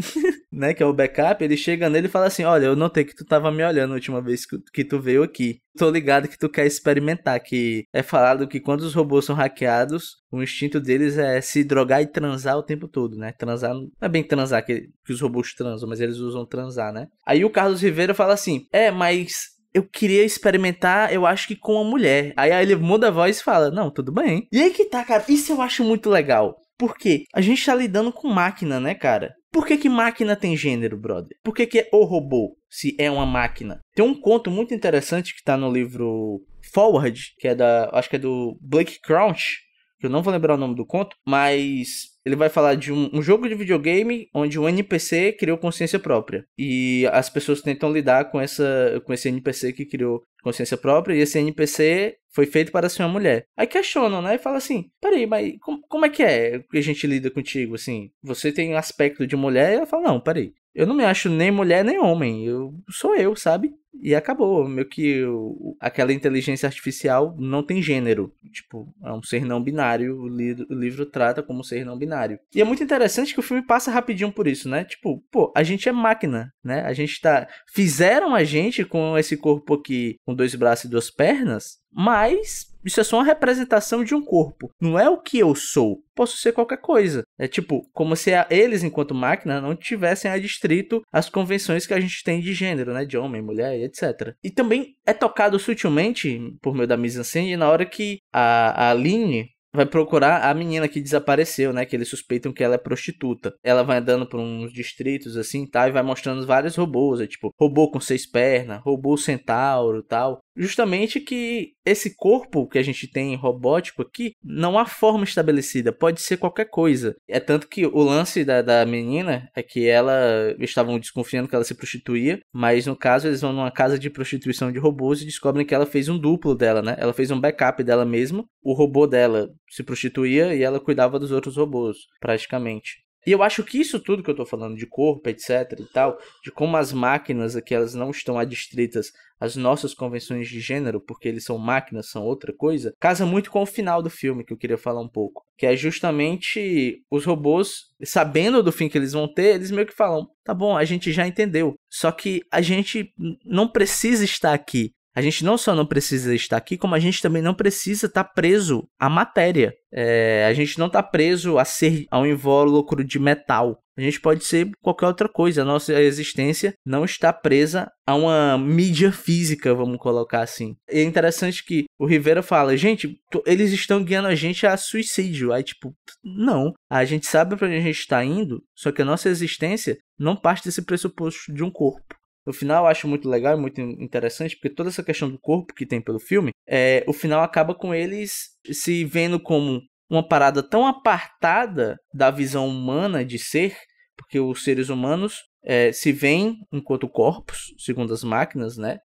né, que é o backup, ele chega nele e fala assim, olha, eu notei que tu tava me olhando a última vez que tu veio aqui. Tô ligado que tu quer experimentar, que é falado que quando os robôs são hackeados, o instinto deles é se drogar e transar o tempo todo, né? Transar, não é bem transar que os robôs transam, mas eles usam transar, né? Aí o Carlos Rivera fala assim, mas... eu queria experimentar, eu acho que com uma mulher. Aí ele muda a voz e fala, não, tudo bem. E aí que tá, cara, isso eu acho muito legal. Por quê? A gente tá lidando com máquina, né, cara? Por que máquina tem gênero, brother? Por que é o robô, se é uma máquina? Tem um conto muito interessante que tá no livro Forward, que é acho que é do Blake Crouch, que eu não vou lembrar o nome do conto, mas... ele vai falar de um jogo de videogame onde um NPC criou consciência própria. E as pessoas tentam lidar com esse NPC que criou consciência própria. E esse NPC foi feito para ser uma mulher. Aí questionam, né? E falam assim, peraí, mas como é que a gente lida contigo? Assim, você tem um aspecto de mulher? E ela fala, não, peraí. Eu não me acho nem mulher nem homem. Eu sou eu, sabe? E acabou. Meio que aquela inteligência artificial não tem gênero. Tipo, é um ser não binário. O livro trata como um ser não binário. E é muito interessante que o filme passa rapidinho por isso, né? Tipo, pô, a gente é máquina, né? A gente fizeram a gente com esse corpo aqui, com 2 braços e 2 pernas, mas... isso é só uma representação de um corpo. Não é o que eu sou. Posso ser qualquer coisa. É tipo, como se eles, enquanto máquina, não tivessem adstrito as convenções que a gente tem de gênero, né? De homem, mulher, etc. E também é tocado sutilmente, por meio da mise-en-scène, na hora que a Aline vai procurar a menina que desapareceu, né? Que eles suspeitam que ela é prostituta. Ela vai andando por uns distritos, assim, tá? E vai mostrando vários robôs. É tipo, robô com 6 pernas, robô centauro, tal. Justamente que esse corpo que a gente tem robótico aqui, não há forma estabelecida. Pode ser qualquer coisa. É tanto que o lance da menina é que eles estavam desconfiando que ela se prostituía. Mas no caso, eles vão numa casa de prostituição de robôs e descobrem que ela fez um duplo dela, né? Ela fez um backup dela mesma. O robô dela se prostituía e ela cuidava dos outros robôs, praticamente. E eu acho que isso tudo que eu tô falando de corpo, etc e tal, de como as máquinas aqui, elas não estão adstritas às nossas convenções de gênero, porque eles são máquinas, são outra coisa, casa muito com o final do filme, que eu queria falar um pouco. Que é justamente os robôs, sabendo do fim que eles vão ter, eles meio que falam, tá bom, a gente já entendeu, só que a gente não precisa estar aqui. A gente não só não precisa estar aqui, como a gente também não precisa estar preso à matéria. A gente não está preso a um invólucro de metal. A gente pode ser qualquer outra coisa. A nossa existência não está presa a uma mídia física, vamos colocar assim. E é interessante que o Rivera fala, gente, eles estão guiando a gente a suicídio. Aí tipo, não. A gente sabe para onde a gente está indo, só que a nossa existência não parte desse pressuposto de um corpo. No final eu acho muito legal e muito interessante, porque toda essa questão do corpo que tem pelo filme, o final acaba com eles se vendo como uma parada tão apartada da visão humana de ser, porque os seres humanos se veem enquanto corpos, segundo as máquinas, né?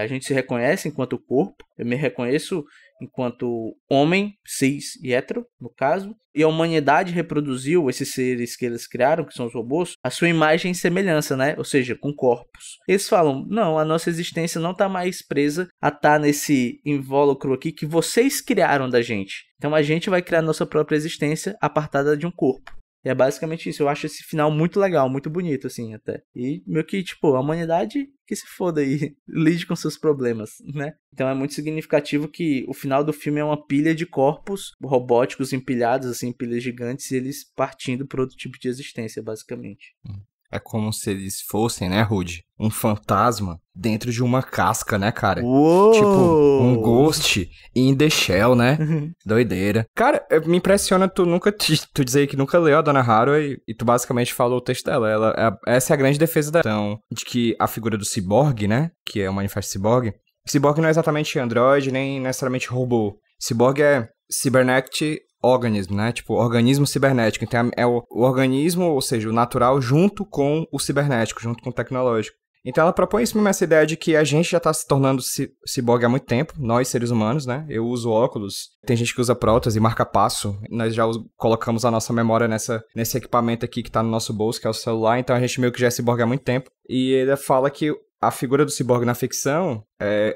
A gente se reconhece enquanto corpo, eu me reconheço enquanto homem, cis e hétero, no caso, e a humanidade reproduziu esses seres que eles criaram, que são os robôs, a sua imagem e semelhança, né? Ou seja, com corpos. Eles falam, não, a nossa existência não está mais presa a estar nesse invólucro aqui que vocês criaram da gente. Então a gente vai criar nossa própria existência apartada de um corpo. E é basicamente isso. Eu acho esse final muito legal, muito bonito, assim, até. E meio que, tipo, a humanidade que se foda aí, lide com seus problemas, né? Então é muito significativo que o final do filme é uma pilha de corpos robóticos empilhados, assim, pilhas gigantes, e eles partindo para outro tipo de existência, basicamente. É como se eles fossem, né, Rude? Um fantasma dentro de uma casca, né, cara? Uou! Tipo, um ghost in the shell, né? Doideira. Cara, me impressiona tu dizer que nunca leu a Donna Haraway e tu basicamente falou o texto dela. Essa é a grande defesa dela. Então, de que a figura do ciborgue, né? Que é o Manifesto Ciborgue. Ciborgue não é exatamente androide, nem necessariamente robô. Ciborgue é cybernetic organism, né? Tipo, organismo cibernético. Então, é o organismo, ou seja, o natural, junto com o cibernético, junto com o tecnológico. Então, ela propõe isso mesmo, essa ideia de que a gente já tá se tornando ciborgue há muito tempo, nós, seres humanos, né? Eu uso óculos, tem gente que usa prótese, marca-passo. Nós já colocamos a nossa memória nesse equipamento aqui que tá no nosso bolso, que é o celular. Então, a gente meio que já é ciborgue há muito tempo. E ele fala que a figura do ciborgue na ficção,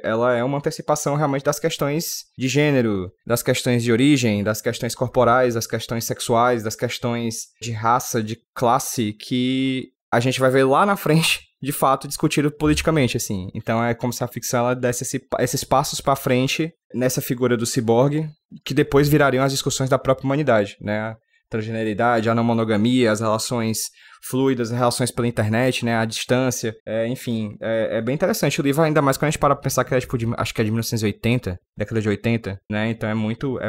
ela é uma antecipação realmente das questões de gênero, das questões de origem, das questões corporais, das questões sexuais, das questões de raça, de classe, que a gente vai ver lá na frente, de fato, discutido politicamente, assim. Então é como se a ficção ela desse esses passos pra frente nessa figura do ciborgue, que depois virariam as discussões da própria humanidade, né? A transgeneridade, a não monogamia, as relações fluidas, as relações pela internet, né, a distância, enfim, é bem interessante o livro, ainda mais quando a gente para pra pensar que é tipo, acho que é de 1980, década de 80, né, então é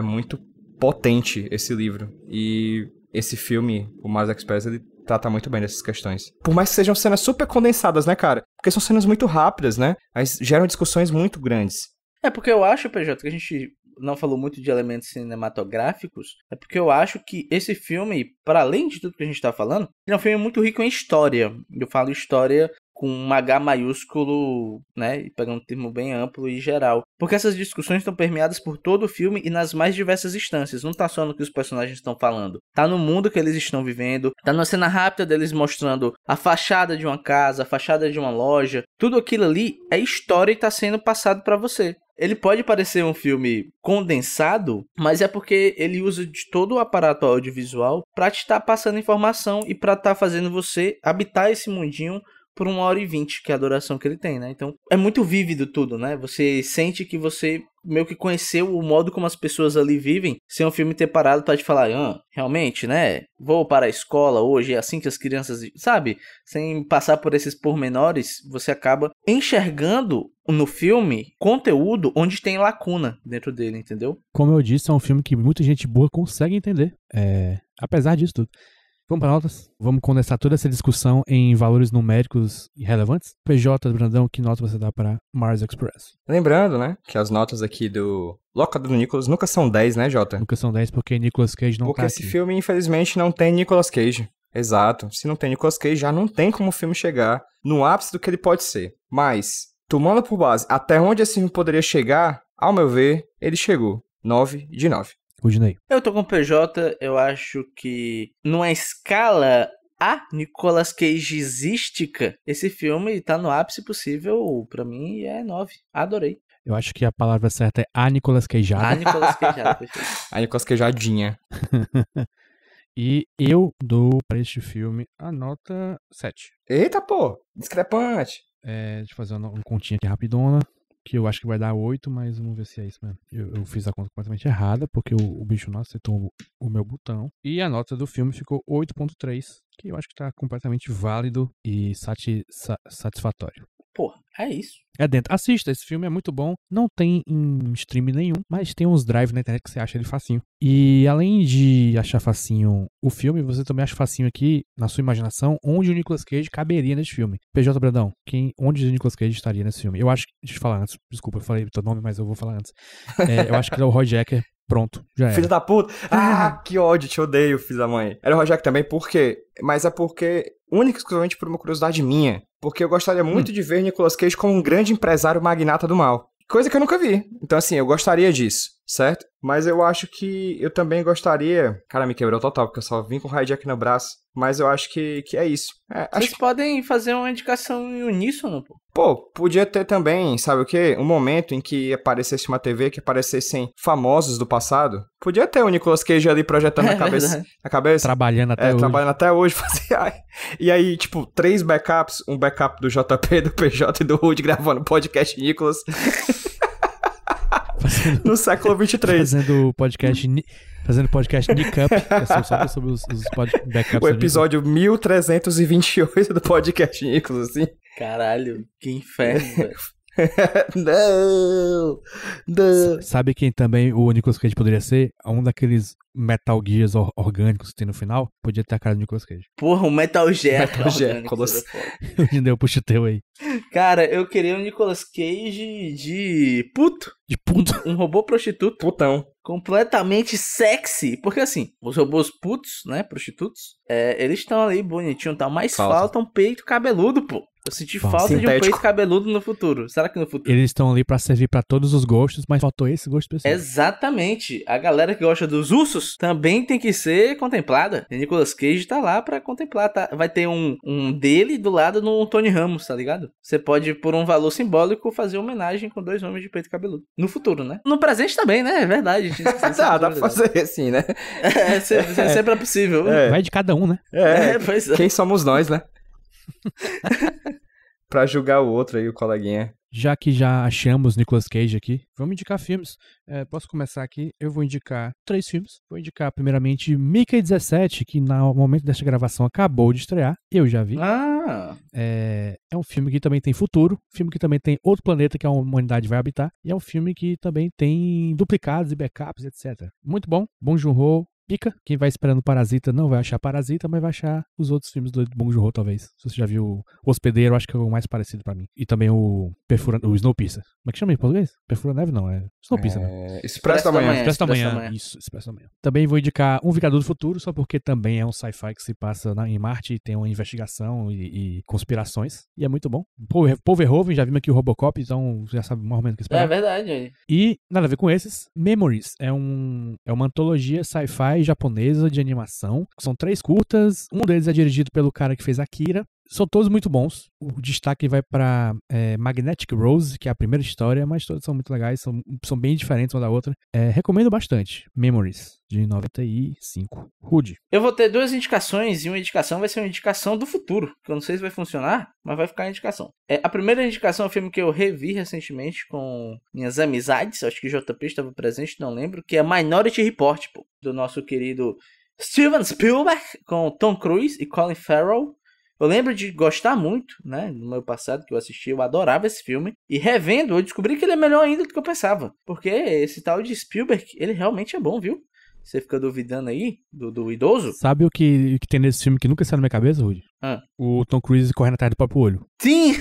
muito potente esse livro, e esse filme, o Mars Express, ele trata muito bem dessas questões. Por mais que sejam cenas super condensadas, né, cara, porque são cenas muito rápidas, né, mas geram discussões muito grandes. É porque eu acho, PJ, que a gente não falou muito de elementos cinematográficos, é porque eu acho que esse filme, para além de tudo que a gente tá falando, ele é um filme muito rico em história. Eu falo história com um H maiúsculo, né, e pegando um termo bem amplo e geral. Porque essas discussões estão permeadas por todo o filme e nas mais diversas instâncias. Não tá só no que os personagens estão falando. Tá no mundo que eles estão vivendo. Tá numa cena rápida deles mostrando a fachada de uma casa, a fachada de uma loja. Tudo aquilo ali é história e tá sendo passado para você. Ele pode parecer um filme condensado, mas é porque ele usa de todo o aparato audiovisual para te estar passando informação e para estar fazendo você habitar esse mundinho por 1h20, que é a duração que ele tem, né? Então, é muito vívido tudo, né? Você sente que você meio que conheceu o modo como as pessoas ali vivem, sem o filme ter parado pra te falar, realmente, né? Vou para a escola hoje, é assim que as crianças... Sabe? Sem passar por esses pormenores, você acaba enxergando no filme conteúdo onde tem lacuna dentro dele, entendeu? Como eu disse, é um filme que muita gente boa consegue entender, apesar disso tudo. Vamos para notas? Vamos condensar toda essa discussão em valores numéricos relevantes? PJ, Brandão, que nota você dá para Mars Express? Lembrando, né, que as notas aqui do Locador do Nicolas nunca são 10, né, Jota? Nunca são 10 porque Nicolas Cage não tá aqui. Porque esse filme, infelizmente, não tem Nicolas Cage. Exato. Se não tem Nicolas Cage, já não tem como o filme chegar no ápice do que ele pode ser. Mas, tomando por base até onde esse filme poderia chegar, ao meu ver, ele chegou. 9 de 9. Rudinei. Eu tô com o PJ, eu acho que numa escala Nicolas Cageística, esse filme tá no ápice possível, pra mim é 9. Adorei. Eu acho que a palavra certa é a Nicolas Cageada. A Nicolas Cageada, perfeito. A Nicolas Cageadinha. E eu dou pra este filme a nota 7. Eita, pô, discrepante. Deixa eu fazer uma continha aqui rapidona. Que eu acho que vai dar 8, mas vamos ver se é isso mesmo. Eu fiz a conta completamente errada, porque o bicho não aceitou o meu botão. E a nota do filme ficou 8.3, que eu acho que tá completamente válido e satisfatório. Porra, é isso. É dentro. Assista, esse filme é muito bom. Não tem em stream nenhum, mas tem uns drives na internet que você acha ele facinho. E além de achar facinho o filme, você também acha facinho aqui, na sua imaginação, onde o Nicolas Cage caberia nesse filme. PJ Brandão, onde o Nicolas Cage estaria nesse filme? Eu acho que... Deixa eu falar antes. Desculpa, eu falei o teu nome, mas eu vou falar antes. Eu acho que ele é o Roy Jacker. Pronto, já era. Filho da puta! Que ódio, te odeio, filho da mãe. Era o Roy Jacker também, por quê? Mas é porque, única e exclusivamente por uma curiosidade minha, porque eu gostaria muito de ver Nicolas Cage como um grande empresário magnata do mal. Coisa que eu nunca vi. Então, assim, eu gostaria disso, certo? Mas eu acho que eu também gostaria... Cara, me quebrou total, porque eu só vim com o Roy Jacker no braço. Mas eu acho que é isso. Vocês podem fazer uma indicação em uníssono, pô. Pô, podia ter também, sabe o quê? Um momento em que aparecesse uma TV, que aparecessem famosos do passado. Podia ter o Nicolas Cage ali projetando na cabeça. Trabalhando até hoje. Trabalhando até hoje. E aí, tipo, 3 backups. Um backup do JP, do PJ e do Rude gravando podcast Nicolas. no século 23. Fazendo podcast Nick Up, que é só sobre os backups. O episódio 1328 do podcast Nicolas, assim. Caralho, que inferno, velho. Não. Sabe quem também o Nicolas Cage poderia ser? Um daqueles Metal Gears orgânicos que tem no final. Podia ter a cara do Nicolas Cage. Porra, o Metal Gear. Metal Gear, orgânico, colossal. seria foda. Deu pro teu aí. Cara, eu queria um Nicolas Cage de puto. De puto. Um robô prostituto. Putão. Completamente sexy. Porque assim, os robôs putos, né, prostitutos, eles estão ali bonitinhos e tal, mas falta um peito cabeludo, pô. Eu senti falta de um Sintético. peito cabeludo no futuro. Será que no futuro? Eles estão ali pra servir pra todos os gostos, mas faltou esse gosto específico. Exatamente. A galera que gosta dos ursos também tem que ser contemplada. E Nicolas Cage tá lá pra contemplar, tá? Vai ter um dele do lado no Tony Ramos, tá ligado? Você pode, por um valor simbólico, fazer homenagem com 2 homens de peito cabeludo. No futuro, né? No presente também, né? É verdade. Dá pra fazer assim, né? Sempre é possível. Vai de cada um, né? Pois é. Quem somos nós, né? Pra julgar o outro aí, o coleguinha. Já que já achamos Nicolas Cage aqui, vamos indicar filmes. Posso começar aqui? Eu vou indicar 3 filmes. Vou indicar primeiramente Mickey 17, que no momento desta gravação acabou de estrear. Eu já vi. É um filme que também tem futuro, filme que também tem outro planeta que a humanidade vai habitar, e é um filme que também tem duplicados e backups, etc. Muito bom. Bong Joon-ho. Pica. Quem vai esperando Parasita não vai achar Parasita, mas vai achar os outros filmes do Bong Joon-ho, talvez. Se você já viu O Hospedeiro, acho que é o mais parecido pra mim. E também o Snowpiercer. Como é que chama em português? Perfura Neve? Não, é Snowpiercer, né? Expresso da Manhã. Expresso da Manhã. Isso, Expresso da Manhã. Também vou indicar Um Vingador do Futuro, só porque também é um sci-fi que se passa em Marte e tem uma investigação e conspirações. E é muito bom. Paul Verhoeven, já vimos aqui o Robocop, então já sabe mais ou menos o que esperar. É verdade. E, nada a ver com esses, Memories é uma antologia sci-fi japonesa de animação. São 3 curtas, um deles é dirigido pelo cara que fez Akira. São todos muito bons. O destaque vai pra Magnetic Rose, que é a primeira história, mas todas são muito legais, são bem diferentes uma da outra. Recomendo bastante. Memories, de 95. Rude. Eu vou ter 2 indicações, e uma indicação vai ser uma indicação do futuro, que eu não sei se vai funcionar, mas vai ficar a indicação. A primeira indicação é um filme que eu revi recentemente com minhas amizades, acho que o JP estava presente, não lembro, que é Minority Report, pô, do nosso querido Steven Spielberg, com Tom Cruise e Colin Farrell. Eu lembro de gostar muito, né, no meu passado que eu assisti, eu adorava esse filme. E revendo, eu descobri que ele é melhor ainda do que eu pensava. Porque esse tal de Spielberg, ele realmente é bom, viu? Você fica duvidando aí do idoso? Sabe o que tem nesse filme que nunca saiu na minha cabeça, Rudy? O Tom Cruise correndo atrás do próprio olho. Sim!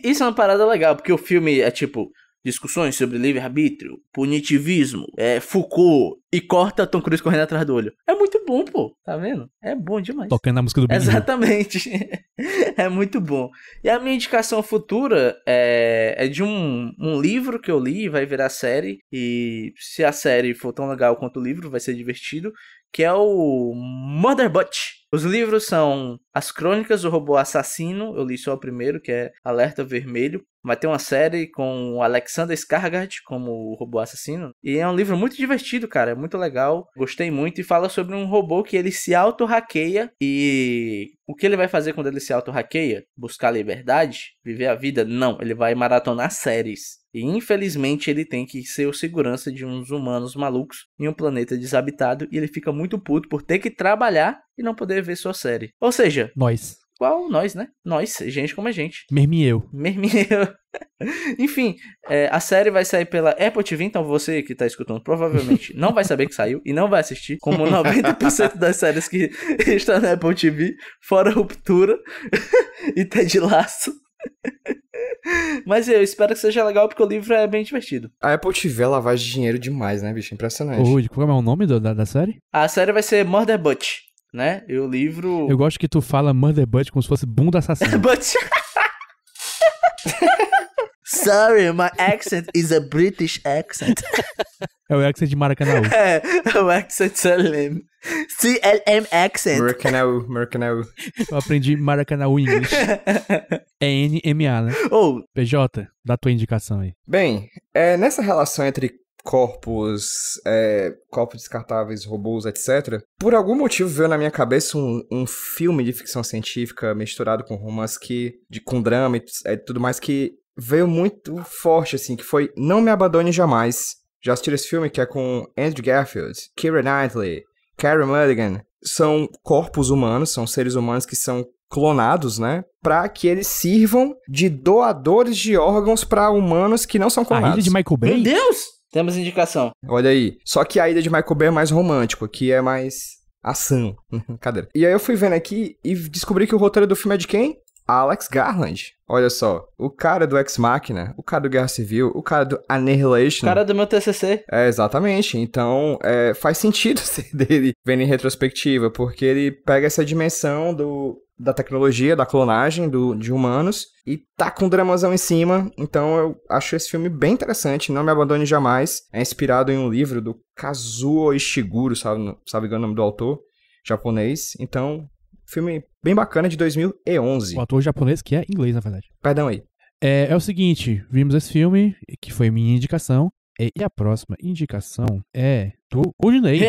Isso é uma parada legal, porque o filme é tipo... discussões sobre livre-arbítrio, punitivismo, Foucault, e corta Tom Cruise correndo atrás do olho. É muito bom, pô. Tá vendo? É bom demais. Tocando a música do Big Hero. Exatamente. É muito bom. E a minha indicação futura é de um livro que eu li, vai virar série, e se a série for tão legal quanto o livro, vai ser divertido, que é o Murderbot. Os livros são As Crônicas do Robô Assassino, eu li só o primeiro, que é Alerta Vermelho. Vai ter uma série com o Alexander Skarsgård como o robô assassino. E é um livro muito divertido, cara, é muito legal. Gostei muito e fala sobre um robô que ele se auto-hackeia. E o que ele vai fazer quando ele se auto-hackeia? Buscar liberdade? Viver a vida? Não, ele vai maratonar séries. E infelizmente ele tem que ser o segurança de uns humanos malucos em um planeta desabitado. E ele fica muito puto por ter que trabalhar e não poder ver sua série. Ou seja... Nós. Qual? Nós, né? Nós, gente como a gente. Merminho. Enfim, a série vai sair pela Apple TV, então você que tá escutando provavelmente não vai saber que saiu e não vai assistir, como 90% das séries que estão na Apple TV, fora Ruptura e Ted Lasso. Mas eu espero que seja legal, porque o livro é bem divertido. A Apple TV é lavagem de dinheiro demais, né, bicho? Impressionante. Rudy, qual é o nome da série? A série vai ser Murderbot, né? E o livro... Eu gosto que tu fala Murderbot como se fosse bunda assassina. But... Sorry, my accent is a British accent. É o accent de Maracanã. É o accent CLM. CLM accent. Maracanã. Eu aprendi Maracanã em inglês. É NMA, né? PJ, dá tua indicação aí. Bem, nessa relação entre corpos descartáveis, robôs, etc. Por algum motivo veio na minha cabeça um filme de ficção científica misturado com romance com drama e tudo mais, que veio muito forte, assim, que foi Não Me Abandone Jamais, Já assistiram esse filme que é com Andrew Garfield, Keira Knightley, Carey Mulligan. São corpos humanos, são seres humanos que são clonados, né? Pra que eles sirvam de doadores de órgãos pra humanos que não são clonados. A Ilha de Michael Bay? Meu Deus! Temos indicação. Olha aí. Só que a Ilha de Michael Bay é mais romântico, aqui é mais ação. Cadeira. E aí eu fui vendo aqui e descobri que o roteiro do filme é de quem? Alex Garland. Olha só, o cara do Ex Machina, o cara do Guerra Civil, o cara do Annihilation. O cara do meu TCC. Exatamente. Então, faz sentido ser dele vendo em retrospectiva, porque ele pega essa dimensão da tecnologia, da clonagem de humanos e tá com um dramazão em cima. Então, eu acho esse filme bem interessante. Não Me Abandone Jamais. É inspirado em um livro do Kazuo Ishiguro, sabe o nome do autor japonês. Então, filme bem bacana de 2011. O ator japonês que é inglês, na verdade. Perdão aí. É o seguinte, vimos esse filme, que foi minha indicação, e a próxima indicação é do Rudinei.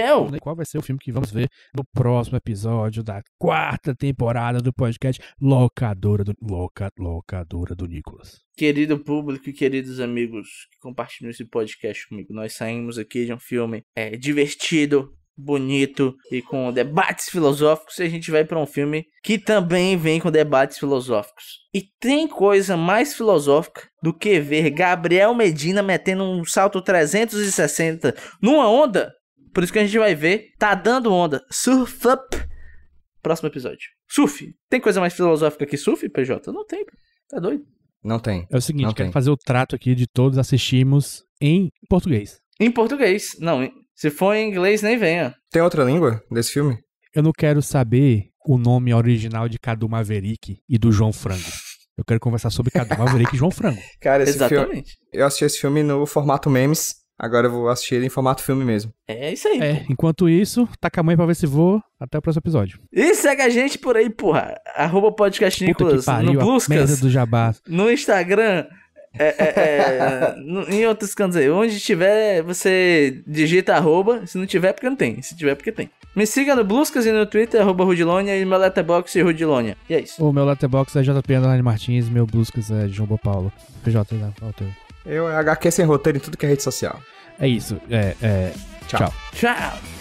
Qual vai ser o filme que vamos ver no próximo episódio da 4ª temporada do podcast Locadora do Nicolas. Querido público e queridos amigos que compartilham esse podcast comigo, nós saímos aqui de um filme divertido, bonito e com debates filosóficos, e a gente vai pra um filme que também vem com debates filosóficos. E tem coisa mais filosófica do que ver Gabriel Medina metendo um salto 360 numa onda. Por isso que a gente vai ver, tá dando onda. Surf Up. Próximo episódio. Surf. Tem coisa mais filosófica que surf, PJ? Não tem, tá doido? Não tem. É o seguinte, quero fazer o trato aqui de todos assistimos em português. Em português, não. Se for em inglês, nem venha. Tem outra língua desse filme? Eu não quero saber o nome original de Cadu Maverick e do João Frango. Eu quero conversar sobre Cadu Maverick e João Frango. Cara, Exatamente. Filme, eu assisti esse filme no formato memes, agora eu vou assistir ele em formato filme mesmo. É isso aí. Enquanto isso, taca a mãe pra ver se vou. Até o próximo episódio. E segue a gente por aí, porra. @podcast Nicolas no Buscas, do Jabá. no Instagram, em outros cantos aí. Onde tiver, você digita @. Se não tiver, porque não tem. Se tiver, porque tem. Me siga no Buscas e no Twitter, @Rudilonia, e meu letterbox é Rudilonia. E é isso. O meu letterbox é JP Martins, meu Buscas é João Paulo. PJ, né? Eu HQ sem roteiro em tudo que é rede social. É isso. Tchau. Tchau.